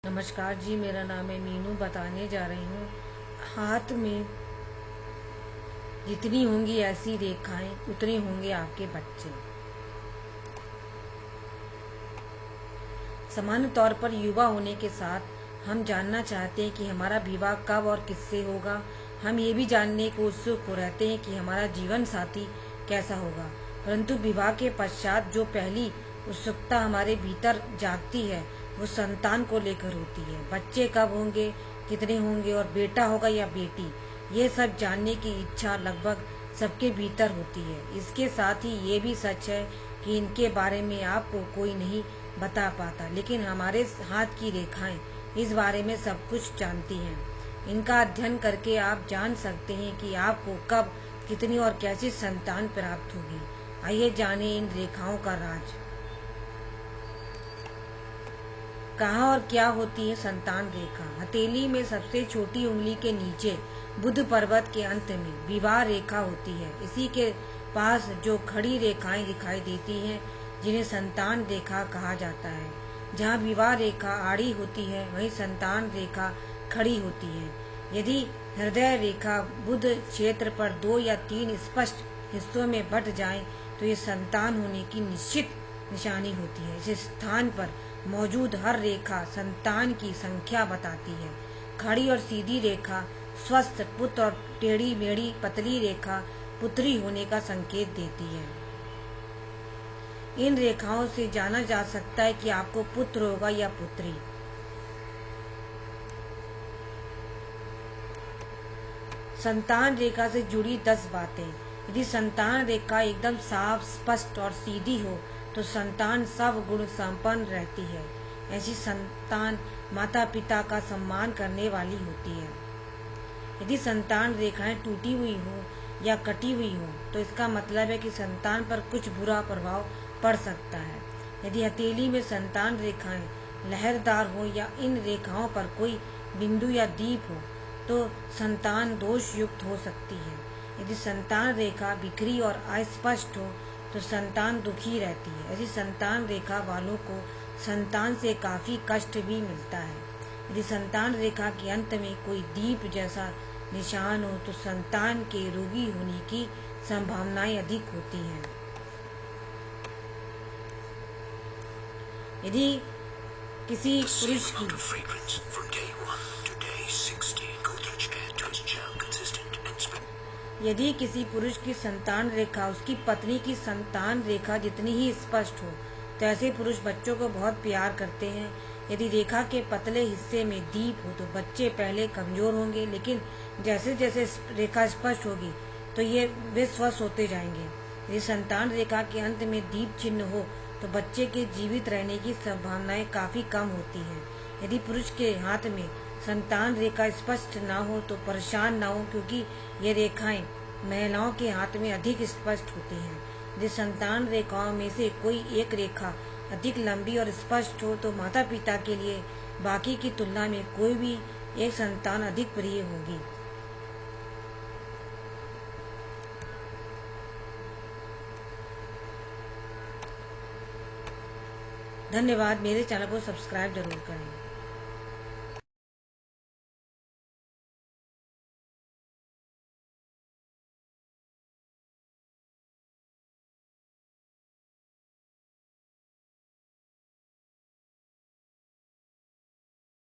नमस्कार जी, मेरा नाम है मीनू। बताने जा रही हूँ, हाथ में जितनी होंगी ऐसी रेखाएं उतने होंगे आपके बच्चे। सामान्य तौर पर युवा होने के साथ हम जानना चाहते हैं कि हमारा विवाह कब और किससे होगा। हम ये भी जानने को उत्सुक हो रहते हैं कि हमारा जीवन साथी कैसा होगा। परंतु विवाह के पश्चात जो पहली उत्सुकता हमारे भीतर जागती है वो संतान को लेकर होती है। बच्चे कब होंगे, कितने होंगे और बेटा होगा या बेटी, ये सब जानने की इच्छा लगभग सबके भीतर होती है। इसके साथ ही ये भी सच है कि इनके बारे में आपको कोई नहीं बता पाता, लेकिन हमारे हाथ की रेखाएं इस बारे में सब कुछ जानती हैं। इनका अध्ययन करके आप जान सकते हैं कि आपको कब, कितनी और कैसी संतान प्राप्त होगी। आइए जानें इन रेखाओं का राज। कहाँ और क्या होती है संतान रेखा? हथेली में सबसे छोटी उंगली के नीचे बुध पर्वत के अंत में विवाह रेखा होती है। इसी के पास जो खड़ी रेखाएं दिखाई देती हैं जिन्हें संतान रेखा कहा जाता है। जहाँ विवाह रेखा आड़ी होती है वहीं संतान रेखा खड़ी होती है। यदि हृदय रेखा बुध क्षेत्र पर 2 या 3 स्पष्ट हिस्सों में बट जाए तो ये संतान होने की निश्चित निशानी होती है। इस स्थान पर मौजूद हर रेखा संतान की संख्या बताती है। खड़ी और सीधी रेखा स्वस्थ पुत्र और टेढ़ी मेढ़ी पतली रेखा पुत्री होने का संकेत देती है। इन रेखाओं से जाना जा सकता है कि आपको पुत्र होगा या पुत्री। संतान रेखा से जुड़ी 10 बातें। यदि संतान रेखा एकदम साफ, स्पष्ट और सीधी हो तो संतान सब गुण संपन्न रहती है। ऐसी संतान माता पिता का सम्मान करने वाली होती है। यदि संतान रेखाएं टूटी हुई हो या कटी हुई हो तो इसका मतलब है कि संतान पर कुछ बुरा प्रभाव पड़ सकता है। यदि हथेली में संतान रेखाएं लहरदार हो या इन रेखाओं पर कोई बिंदु या दीप हो तो संतान दोष युक्त हो सकती है। यदि संतान रेखा बिखरी और अस्पष्ट हो तो संतान दुखी रहती है। ऐसी संतान रेखा वालों को संतान से काफी कष्ट भी मिलता है। यदि संतान रेखा के अंत में कोई दीप जैसा निशान हो तो संतान के रोगी होने की संभावनाएं अधिक होती हैं। यदि किसी पुरुष की यदि किसी पुरुष की संतान रेखा उसकी पत्नी की संतान रेखा जितनी ही स्पष्ट हो तो ऐसे पुरुष बच्चों को बहुत प्यार करते हैं। यदि रेखा के पतले हिस्से में दीप हो तो बच्चे पहले कमजोर होंगे, लेकिन जैसे जैसे रेखा स्पष्ट होगी तो वे स्वस्थ होते जाएंगे। यदि संतान रेखा के अंत में दीप चिन्ह हो तो बच्चे के जीवित रहने की संभावनाएं काफी कम होती हैं। यदि पुरुष के हाथ में संतान रेखा स्पष्ट ना हो तो परेशान ना हो, क्योंकि ये रेखाएं महिलाओं के हाथ में अधिक स्पष्ट होती हैं। यदि संतान रेखाओं में से कोई एक रेखा अधिक लंबी और स्पष्ट हो तो माता पिता के लिए बाकी की तुलना में कोई भी एक संतान अधिक प्रिय होगी। धन्यवाद। मेरे चैनल को सब्सक्राइब जरूर करें।